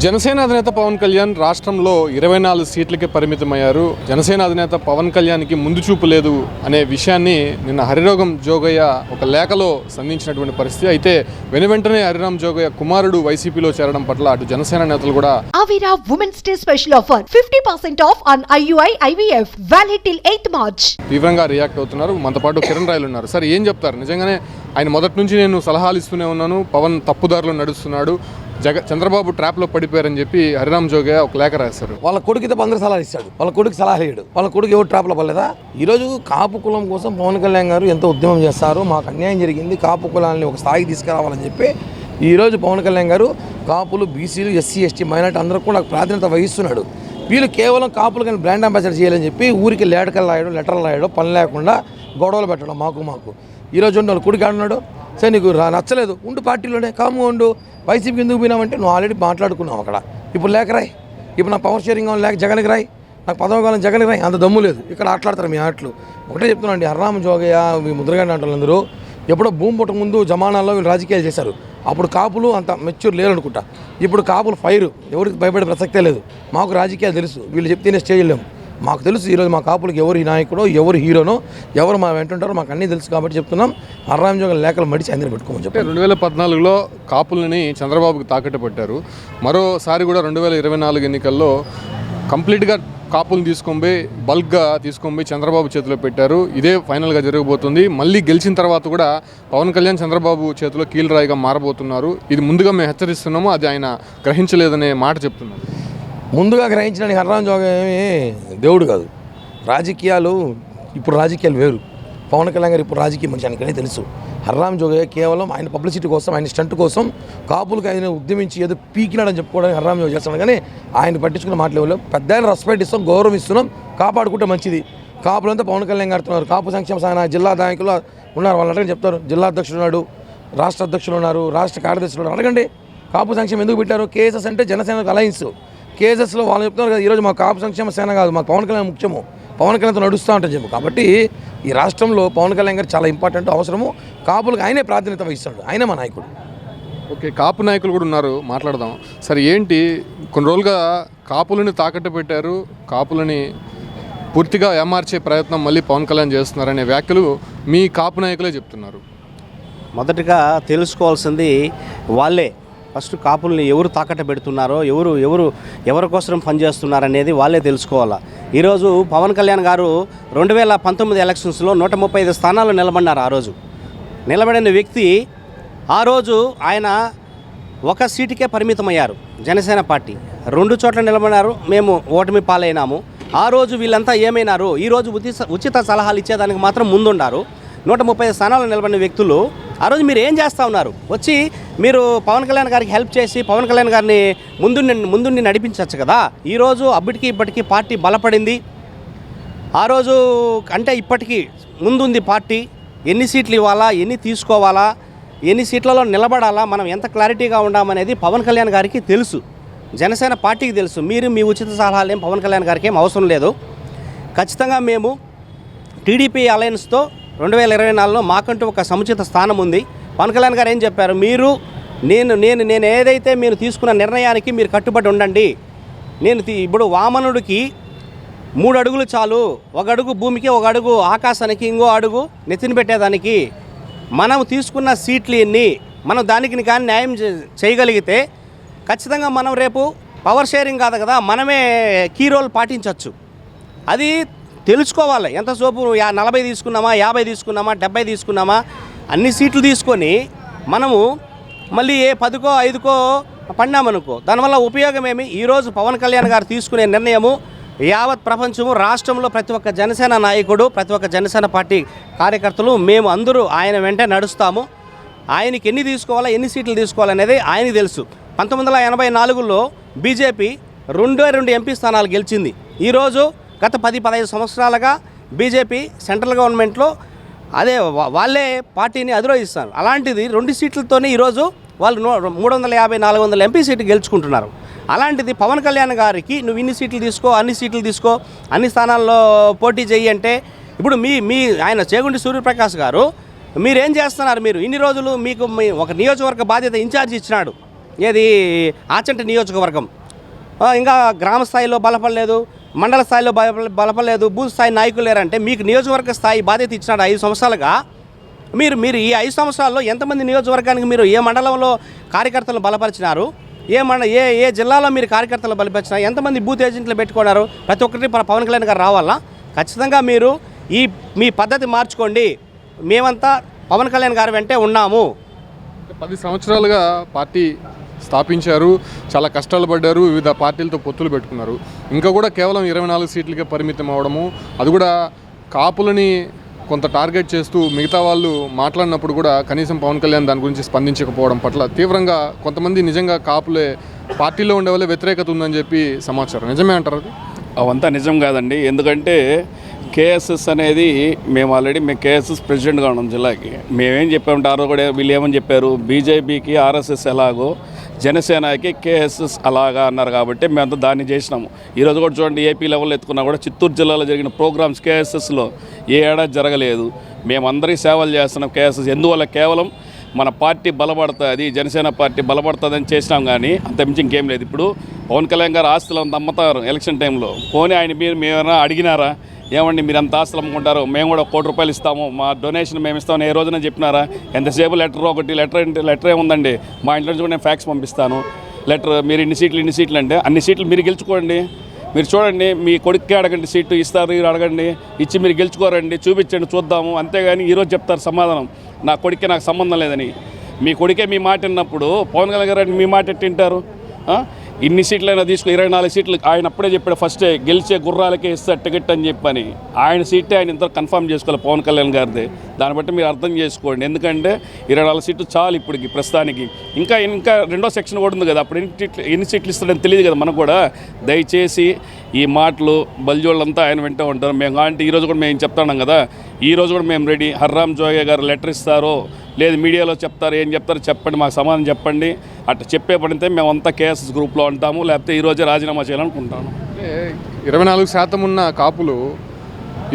జనసేన అధినేత పవన్ కళ్యాణ్ రాష్ట్రంలో 24 సీట్లకే పరిమితమయ్యారు. జనసేన అధినేత పవన్ కళ్యాణ్కి ముందు చూపు లేదు అనే విషయాన్ని నిన్న హరిరామ్ జోగయ్య ఒక లేఖలో సంధించినటువంటి పరిస్థితి. అయితే వెనువెంటనే హరిరామ్ జోగయ్య కుమారుడు వైసీపీలో చేరడం పట్ల అటు జనసేన నేతలు కూడా Avira Women's Day special offer 50% off on IUI IVF valid till 8th March. తీవ్రంగా రియాక్ట్ అవుతున్నారు. మనతో పాటు కిరణ్ రాయలు ఉన్నారు. సార్, ఏం చెప్తారు? నిజంగానే ఆయన మొదటి నుంచి నేను సలహాలు ఇస్తూనే ఉన్నాను, పవన్ తప్పుదారిలో నడుస్తున్నాడు, చంద్రబాబు ట్రాప్లో పడిపోయారని చెప్పి హరిరామ్ జోగయ్య ఒక లేఖ రాశారు. వాళ్ళ కొడుకుతో 100 సలహాలు ఇస్తాడు, వాళ్ళ కొడుకు సలహా లేడు, వాళ్ళ కొడుకు ఎవరు ట్రాప్లో పడలేదా? ఈరోజు కాపు కులం కోసం పవన్ కళ్యాణ్ గారు ఎంతో ఉద్యమం చేస్తారు. మాకు అన్యాయం జరిగింది, కాపు కులాన్ని ఒక స్థాయికి తీసుకురావాలని చెప్పి ఈరోజు పవన్ కళ్యాణ్ గారు కాపులు, బీసీలు, ఎస్సీ, ఎస్టీ, మైనార్టీ అందరూ కూడా ప్రాధాన్యత వహిస్తున్నాడు. వీళ్ళు కేవలం కాపులు కానీ బ్రాండ్ అంబాసిడర్ చేయాలని చెప్పి ఊరికి లెటర్లు రాయడం, పని లేకుండా గొడవలు పెట్టడం మాకు. ఈరోజు వాళ్ళు కొడుకు ఆడున్నాడు, సరే నీకు నచ్చలేదు ఉండు, పార్టీలోనే కాముగా ఉండు, వైసీపీకి ఎందుకు పోయినామంటే నువ్వు ఆల్రెడీ మాట్లాడుకున్నావు అక్కడ. ఇప్పుడు లేక రాయి, ఇప్పుడు నా పవర్ షేరింగ్ కావాలి లేక జగన్కి రాయి, నాకు పదవి కావాలని జగన్కి రాయి, అంత దమ్ము లేదు. ఇక్కడ ఆటలాడతారు మీ ఆటలు. ఒకటే చెప్తున్నాండి, హరిరామ్ జోగయ్య మీ ముద్రగడ్డ ఆటలందరూ ఎప్పుడో భూమి పుట్ట ముందు జమానాల్లో వీళ్ళు రాజకీయాలు చేశారు. అప్పుడు కాపులు అంత మెచ్యూర్ లేరు అనుకుంటా. ఇప్పుడు కాపులు ఫైర్, ఎవరికి భయపడే ప్రసక్తే లేదు. మాకు రాజకీయాలు తెలుసు, వీళ్ళు చెప్తేనే స్టేజ్ లేము. మాకు తెలుసు ఈరోజు మా కాపులకి ఎవరు నాయకుడో, ఎవరు హీరోనో, ఎవరు మా వెంటుంటారో మాకు అన్నీ తెలుసు. కాబట్టి చెప్తున్నాం, హరిరామ్ జోగయ్య లేఖలు మడిచి అందరూ పెట్టుకోమని చెప్పి. 2014లో కాపులని చంద్రబాబుకి తాకట్టు పెట్టారు. మరోసారి కూడా 2024 ఎన్నికల్లో కంప్లీట్గా కాపులను తీసుకొని బల్క్గా తీసుకొని చంద్రబాబు చేతిలో పెట్టారు. ఇదే ఫైనల్గా జరగబోతుంది. మళ్ళీ గెలిచిన తర్వాత కూడా పవన్ కళ్యాణ్ చంద్రబాబు చేతిలో కీలరాయిగా మారబోతున్నారు. ఇది ముందుగా మేము హెచ్చరిస్తున్నాము, అది ఆయన గ్రహించలేదనే మాట చెప్తున్నారు. ముందుగా గ్రహించడానికి హరిరామ్ జోగయ్య ఏమీ దేవుడు కాదు. రాజకీయాలు ఇప్పుడు రాజకీయాలు వేరు. పవన్ కళ్యాణ్ గారు ఇప్పుడు రాజకీయ మనిషి ఆయనకనే తెలుసు. హరిరామ్ జోగయ్య కేవలం ఆయన పబ్లిసిటీ కోసం, ఆయన స్టంట్ కోసం కాపులకు ఆయన ఉద్యమించి ఏదో పీకినాడని చెప్పుకోవడానికి హరిరామ్ జోగయ్య చేస్తున్నాడు. కానీ ఆయన పట్టించుకున్న మాటలు పెద్ద ఆయన రెస్పెక్ట్ ఇస్తాం, గౌరవం ఇస్తున్నాం, కాపాడుకుంటే మంచిది. కాపులంతా పవన్ కళ్యాణ్ గారుతున్నారు. కాపు సంక్షేమ సంఘ జిల్లా నాయకులు ఉన్నారు, వాళ్ళు అడగని చెప్తారు. జిల్లా అధ్యక్షుడు ఉన్నాడు, రాష్ట్ర అధ్యక్షులు ఉన్నారు, రాష్ట్ర కార్యదర్శులు ఉన్నారు. అడగండి కాపు సంక్షేమం ఎందుకు పెట్టారు? కేసెస్ అంటే జనసేనకు అలయన్స్. కేసెస్లో వాళ్ళు చెప్తున్నారు కదా, ఈరోజు మా కాపు సంక్షేమ సేన కాదు, మాకు పవన్ కళ్యాణ్ ముఖ్యము, పవన్ కళ్యాణ్తో నడుస్తూ ఉంటాను చెప్పు. కాబట్టి ఈ రాష్ట్రంలో పవన్ కళ్యాణ్ గారు చాలా ఇంపార్టెంట్, అవసరము. కాపులకు ఆయనే ప్రాధాన్యత వహిస్తాడు, ఆయనే మా నాయకుడు. ఓకే, కాపు నాయకులు కూడా ఉన్నారు, మాట్లాడదాం. సరే, ఏంటి కొన్ని రోజులుగా కాపులని తాకట్టు పెట్టారు, కాపులని పూర్తిగా ఏమార్చే ప్రయత్నం మళ్ళీ పవన్ కళ్యాణ్ చేస్తున్నారనే వ్యాఖ్యలు మీ కాపు నాయకులే చెప్తున్నారు. మొదటగా తెలుసుకోవాల్సింది వాళ్ళే. ఫస్ట్ కాపుల్ని ఎవరు తాకట్టు పెడుతున్నారో, ఎవరి కోసం పనిచేస్తున్నారనేది వాళ్ళే తెలుసుకోవాలా. ఈరోజు పవన్ కళ్యాణ్ గారు 2019 ఎలక్షన్స్లో 135 స్థానాలు నిలబడినారు. ఆ రోజు నిలబడిన వ్యక్తి ఆ రోజు ఆయన ఒక సీటుకే పరిమితమయ్యారు. జనసేన పార్టీ 2 చోట్ల నిలబడినారు, మేము ఓటమి పాలైనాము. ఆ రోజు వీళ్ళంతా ఏమైనారు? ఈరోజు ఉచిత సలహాలు ఇచ్చేదానికి మాత్రం ముందున్నారు. 130 స్థానాలు నిలబడిన వ్యక్తులు ఆ రోజు మీరు ఏం చేస్తూ ఉన్నారు? వచ్చి మీరు పవన్ కళ్యాణ్ గారికి హెల్ప్ చేసి పవన్ కళ్యాణ్ గారిని ముందుండి నడిపించవచ్చు కదా. ఈరోజు అప్పటికి ఇప్పటికీ పార్టీ బలపడింది. ఆ రోజు అంటే ఇప్పటికీ ముందుంది పార్టీ. ఎన్ని సీట్లు ఇవ్వాలా, ఎన్ని తీసుకోవాలా, ఎన్ని సీట్లలో నిలబడాలా, మనం ఎంత క్లారిటీగా ఉండామనేది పవన్ కళ్యాణ్ గారికి తెలుసు, జనసేన పార్టీకి తెలుసు. మీరు మీ ఉచిత సలహాలు ఏం పవన్ కళ్యాణ్ గారికి ఏం అవసరం లేదు. ఖచ్చితంగా మేము టీడీపీ అలయన్స్తో 2024లో మాకంటూ ఒక సముచిత స్థానం ఉంది. పవన్ కళ్యాణ్ గారు ఏం చెప్పారు? నేను ఏదైతే మీరు తీసుకున్న నిర్ణయానికి మీరు కట్టుబడి ఉండండి. ఇప్పుడు వామనుడికి 3 అడుగులు చాలు, 1 అడుగు భూమికి, 1 అడుగు ఆకాశానికి, ఇంకో అడుగు నెత్తిన పెట్టేదానికి. మనం తీసుకున్న సీట్లు ఎన్ని, మనం దానికి కానీ న్యాయం చేయగలిగితే ఖచ్చితంగా మనం రేపు పవర్ షేరింగ్ కాదు కదా, మనమే కీ రోల్ పాటించవచ్చు. అది తెలుసుకోవాలి. ఎంతసేపు 40 తీసుకున్నామా, 50 తీసుకున్నామా, 70 తీసుకున్నామా, అన్ని సీట్లు తీసుకొని మనము మళ్ళీ 10కో 5కో పడినామనుకో దానివల్ల ఉపయోగం ఏమి? ఈరోజు పవన్ కళ్యాణ్ గారు తీసుకునే నిర్ణయము యావత్ ప్రపంచము, రాష్ట్రంలో ప్రతి ఒక్క జనసేన నాయకుడు, ప్రతి ఒక్క జనసేన పార్టీ కార్యకర్తలు మేము అందరూ ఆయన వెంటే నడుస్తాము. ఆయనకి ఎన్ని తీసుకోవాలా, ఎన్ని సీట్లు తీసుకోవాలనేది ఆయనకి తెలుసు. 1984లో బీజేపీ 2 ఎంపీ స్థానాలు గెలిచింది. ఈరోజు గత 10-15 సంవత్సరాలుగా బీజేపీ సెంట్రల్ గవర్నమెంట్లో అదే వాళ్ళే పార్టీని అధిరోహిస్తారు. అలాంటిది 2 సీట్లతోనే ఈరోజు వాళ్ళు 350-400 ఎంపీ సీట్లు గెలుచుకుంటున్నారు. అలాంటిది పవన్ కళ్యాణ్ గారికి నువ్వు ఇన్ని సీట్లు తీసుకో, అన్ని సీట్లు తీసుకో, అన్ని స్థానాల్లో పోటీ చెయ్యి అంటే ఇప్పుడు మీ ఆయన చేగుండి సూర్యప్రకాష్ గారు మీరేం చేస్తున్నారు? మీరు ఇన్ని రోజులు మీకు ఒక నియోజకవర్గ బాధ్యత ఇన్ఛార్జ్ ఇచ్చినాడు. ఏది ఆచంట నియోజకవర్గం ఇంకా గ్రామ స్థాయిలో బలపడలేదు, మండల స్థాయిలో బలపడలేదు, బూత్ స్థాయి నాయకులు లేరంటే మీకు నియోజకవర్గ స్థాయి బాధ్యత ఇచ్చినాడు 5 సంవత్సరాలుగా. మీరు ఈ 5 సంవత్సరాల్లో ఎంతమంది నియోజకవర్గానికి మీరు ఏ మండలంలో కార్యకర్తలు బలపరిచినారు, ఏ జిల్లాలో మీరు కార్యకర్తలు బలపరిచినారు, ఎంతమంది బూత్ ఏజెంట్లు పెట్టుకున్నారు, ప్రతి ఒక్కటి పవన్ కళ్యాణ్ గారు రావాలా? ఖచ్చితంగా మీరు మీ పద్ధతి మార్చుకోండి, మేమంతా పవన్ కళ్యాణ్ గారి వెంటే ఉన్నాము. 10 సంవత్సరాలుగా పార్టీ స్థాపించారు, చాలా కష్టాలు పడ్డారు, వివిధ పార్టీలతో పొత్తులు పెట్టుకున్నారు. ఇంకా కూడా కేవలం 24 సీట్లకే పరిమితం అవడము, అది కూడా కాపులని కొంత టార్గెట్ చేస్తూ మిగతా వాళ్ళు మాట్లాడినప్పుడు కూడా కనీసం పవన్ కళ్యాణ్ దాని గురించి స్పందించకపోవడం పట్ల తీవ్రంగా కొంతమంది నిజంగా కాపులే పార్టీలో ఉండే వాళ్ళే వ్యతిరేకత ఉందని చెప్పి సమాచారం. నిజమే అంటారు అది? అవంతా నిజం కాదండి. ఎందుకంటే కేఎస్ఎస్ అనేది మేము కేఎస్ఎస్ ప్రెసిడెంట్గా ఉన్నాం జిల్లాకి. మేమేం చెప్పామంటే ఆరో కూడా వీళ్ళు ఏమని చెప్పారు, బీజేపీకి ఆర్ఎస్ఎస్ ఎలాగో జనసేనకి కేఎస్ఎస్ అలాగా అన్నారు కాబట్టి మేమంతా దాన్ని చేసినాము. ఈరోజు కూడా చూడండి, ఏపీ లెవెల్లో ఎత్తుకున్నా కూడా చిత్తూరు జిల్లాలో జరిగిన ప్రోగ్రామ్స్ కేఎస్ఎస్లో ఏ ఏడాది జరగలేదు. మేమందరికీ సేవలు చేస్తున్నాం కేఎస్ఎస్. ఎందువల్ల కేవలం మన పార్టీ బలపడుతుంది, జనసేన పార్టీ బలపడుతుందని చేసినాం, కానీ అంతమించి ఇంకేం లేదు. ఇప్పుడు పవన్ కళ్యాణ్ గారు ఆస్తులు అంత అమ్ముతారు ఎలక్షన్ టైంలో, పోనీ ఆయన మేమైనా అడిగినారా, ఏమండి మీరు అంత ఆస్తులు అమ్ముకుంటారు, మేము కూడా 1 కోటి రూపాయలు ఇస్తాము, మా డొనేషన్ మేము ఇస్తామని ఏ రోజున చెప్పినారా? ఎంతసేపు లెటర్ ఏముందండి, మా ఇంట్లో నుంచి కూడా నేను ఫ్యాక్స్ పంపిస్తాను, లెటర్ మీరు ఇన్ని సీట్లు అంటే అన్ని సీట్లు మీరు గెలుచుకోండి, మీరు చూడండి, మీ కొడుక్కి అడగండి, సీటు ఇస్తారు, మీరు అడగండి, ఇచ్చి మీరు గెలుచుకోరండి, చూపించండి చూద్దాము. అంతేగాని ఈరోజు చెప్తారు సమాధానం, నా కొడుక్కి నాకు సంబంధం లేదని. మీ కొడుకే మీ మాట విన్నప్పుడు పవన్ కళ్యాణ్ గారు మీ మాట ఎట్టి వింటారు? ఇన్ని సీట్లైనా తీసుకుని 24 సీట్లు ఆయన అప్పుడే చెప్పాడు, ఫస్టే గెలిచే గుర్రాలకే ఇస్తారు టికెట్ అని చెప్పని. ఆయన సీటే ఆయన ఇంత కన్ఫర్మ్ చేసుకోవాలి పవన్ కళ్యాణ్ గారిది. దాన్ని బట్టి మీరు అర్థం చేసుకోండి. ఎందుకంటే 24 సీట్లు చాలు ఇప్పటికి ప్రస్తుతానికి. ఇంకా రెండో సెక్షన్ కూడా ఉంది కదా, అప్పుడు ఎన్ని సీట్లు ఇస్తాడని తెలియదు కదా మనకు కూడా. దయచేసి ఈ మాటలు బల్జోళ్ళంతా ఆయన వెంట ఉంటారు. మేము అంటే ఈరోజు కూడా మేము చెప్తున్నాం కదా, ఈరోజు కూడా మేము రెడీ. హర్రామ్ జోగే గారు లెటర్ ఇస్తారో లేదు మీడియాలో చెప్తారు, ఏం చెప్తారో చెప్పండి, మాకు సమాధానం చెప్పండి. అట్లా చెప్పే పడితే మేమంతా కేఎస్ఎస్ గ్రూప్లో ఉంటాము, లేకపోతే ఈరోజే రాజీనామా చేయాలనుకుంటాను. 24% ఉన్న కాపులు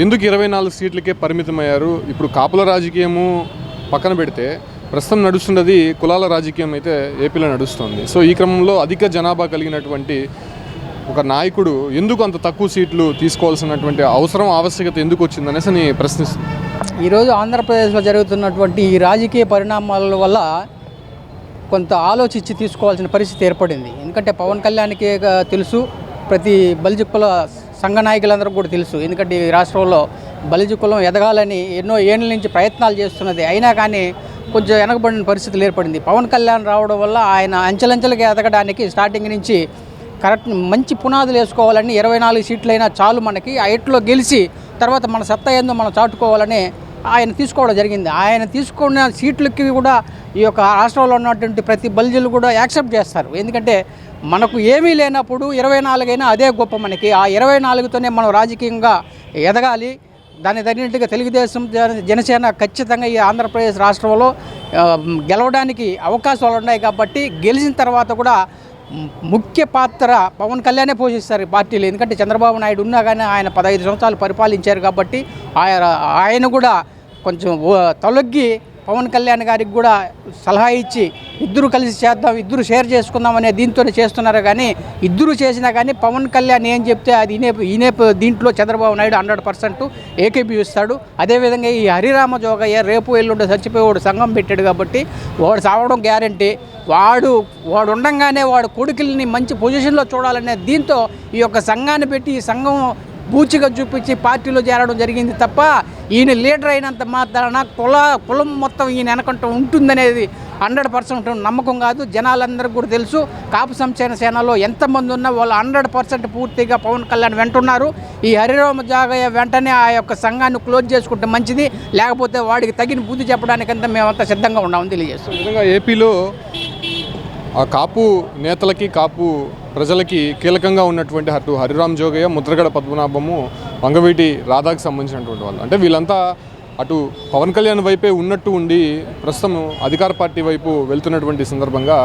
ఎందుకు 24 సీట్లకే పరిమితమయ్యారు? ఇప్పుడు కాపుల రాజకీయము పక్కన పెడితే ప్రస్తుతం నడుస్తున్నది కులాల రాజకీయం అయితే ఏపీలో నడుస్తుంది. సో ఈ క్రమంలో అధిక జనాభా కలిగినటువంటి ఒక నాయకుడు ఎందుకు అంత తక్కువ సీట్లు తీసుకోవాల్సినటువంటి ఆవశ్యకత ఎందుకు వచ్చిందనేసి అని ప్రశ్నిస్తుంది. ఈరోజు ఆంధ్రప్రదేశ్లో జరుగుతున్నటువంటి ఈ రాజకీయ పరిణామాల వల్ల కొంత ఆలోచించి తీసుకోవాల్సిన పరిస్థితి ఏర్పడింది. ఎందుకంటే పవన్ కళ్యాణ్కి తెలుసు, ప్రతి బలిజ కుల సంఘ నాయకులందరికీ కూడా తెలుసు. ఎందుకంటే ఈ రాష్ట్రంలో బలిజ కులం ఎదగాలని ఎన్నో ఏళ్ళ నుంచి ప్రయత్నాలు చేస్తున్నది. అయినా కానీ కొంచెం వెనకబడిన పరిస్థితులు ఏర్పడింది. పవన్ కళ్యాణ్ రావడం వల్ల ఆయన అంచెలంచెలుగా ఎదగడానికి స్టార్టింగ్ నుంచి కరెక్ట్ మంచి పునాదులు వేసుకోవాలని 24 సీట్లైనా చాలు మనకి, ఆ ఎట్లో గెలిచి తర్వాత మన సత్తా ఏందో మనం చాటుకోవాలని ఆయన తీసుకోవడం జరిగింది. ఆయన తీసుకున్న సీట్లకి కూడా ఈ యొక్క రాష్ట్రంలో ఉన్నటువంటి ప్రతి బల్జీలు కూడా యాక్సెప్ట్ చేస్తారు. ఎందుకంటే మనకు ఏమీ లేనప్పుడు 24 అయినా అదే గొప్ప మనకి. ఆ 24తోనే మనం రాజకీయంగా ఎదగాలి. దాని తగినట్టుగా తెలుగుదేశం జనసేన ఖచ్చితంగా ఈ ఆంధ్రప్రదేశ్ రాష్ట్రంలో గెలవడానికి అవకాశాలు ఉన్నాయి. కాబట్టి గెలిచిన తర్వాత కూడా ముఖ్య పాత్ర పవన్ కళ్యాణే పోషిస్తారు పార్టీలు. ఎందుకంటే చంద్రబాబు నాయుడు ఉన్నా కానీ ఆయన 15 సంవత్సరాలు పరిపాలించారు కాబట్టి ఆయన కూడా కొంచెం తొలగి పవన్ కళ్యాణ్ గారికి కూడా సలహా ఇచ్చి ఇద్దరు కలిసి చేద్దాం, ఇద్దరు షేర్ చేసుకుందాం అనే దీంతోనే చేస్తున్నారు. కానీ ఇద్దరు చేసినా కానీ పవన్ కళ్యాణ్ ఏం చెప్తే అది ఈయనే దీంట్లో చంద్రబాబు నాయుడు 100% ఏకీభవిస్తాడు. అదేవిధంగా ఈ హరిరామ జోగయ్య రేపు ఎల్లుండి చచ్చిపోయేవాడు సంఘం పెట్టాడు కాబట్టి వాడు సావడం గ్యారంటీ. వాడు ఉండంగానే వాడు కొడుకుల్ని మంచి పొజిషన్లో చూడాలనే దీంతో ఈ యొక్క సంఘాన్ని పెట్టి ఈ సంఘం బూచిగా చూపించి పార్టీలో చేరడం జరిగింది తప్ప ఈయన లీడర్ అయినంత మాత్రాన కులం మొత్తం ఈయన వెనకంటూ ఉంటుందనేది 100% నమ్మకం కాదు. జనాలందరికీ కూడా తెలుసు. కాపు సంక్షేమ సేనలో ఎంతమంది ఉన్నా వాళ్ళు 100% పూర్తిగా పవన్ కళ్యాణ్ వెంటున్నారు. ఈ హరిరామ జాగయ్య వెంటనే ఆ యొక్క సంఘాన్ని క్లోజ్ చేసుకుంటే మంచిది, లేకపోతే వాడికి తగిన బుద్ధి చెప్పడానికంతా మేమంతా సిద్ధంగా ఉన్నామని తెలియజేస్తాం. నిజంగా ఏపీలో ఆ కాపు నేతలకి కాపు ప్రజలకి కీలకంగా ఉన్నటువంటి హరిరామ్ జోగయ్య, ముద్రగడ పద్మనాభము, వంగవీటి రాధాకి సంబంధించినటువంటి వాళ్ళు, అంటే వీళ్ళంతా అటు పవన్ కళ్యాణ్ వైపే ఉన్నట్టు ఉండి ప్రస్తుతం అధికార పార్టీ వైపు వెళ్తున్నటువంటి సందర్భంగా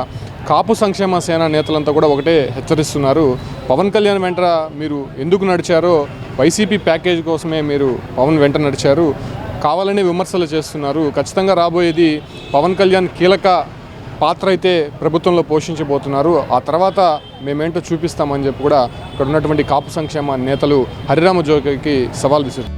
కాపు సంక్షేమ సేన నేతలంతా కూడా ఒకటే హెచ్చరిస్తున్నారు. పవన్ కళ్యాణ్ వెంట మీరు ఎందుకు నడిచారో, వైసీపీ ప్యాకేజ్ కోసమే మీరు పవన్ వెంట నడిచారు, కావాలనే విమర్శలు చేస్తున్నారు. ఖచ్చితంగా రాబోయేది పవన్ కళ్యాణ్ కీలక పాత్ర అయితే ప్రభుత్వంలో పోషించబోతున్నారు. ఆ తర్వాత మేమేంటో చూపిస్తామని చెప్పి కూడా ఇక్కడ ఉన్నటువంటి కాపు సంక్షేమ నేతలు హరిరామ జోగికి సవాల్ విసురు.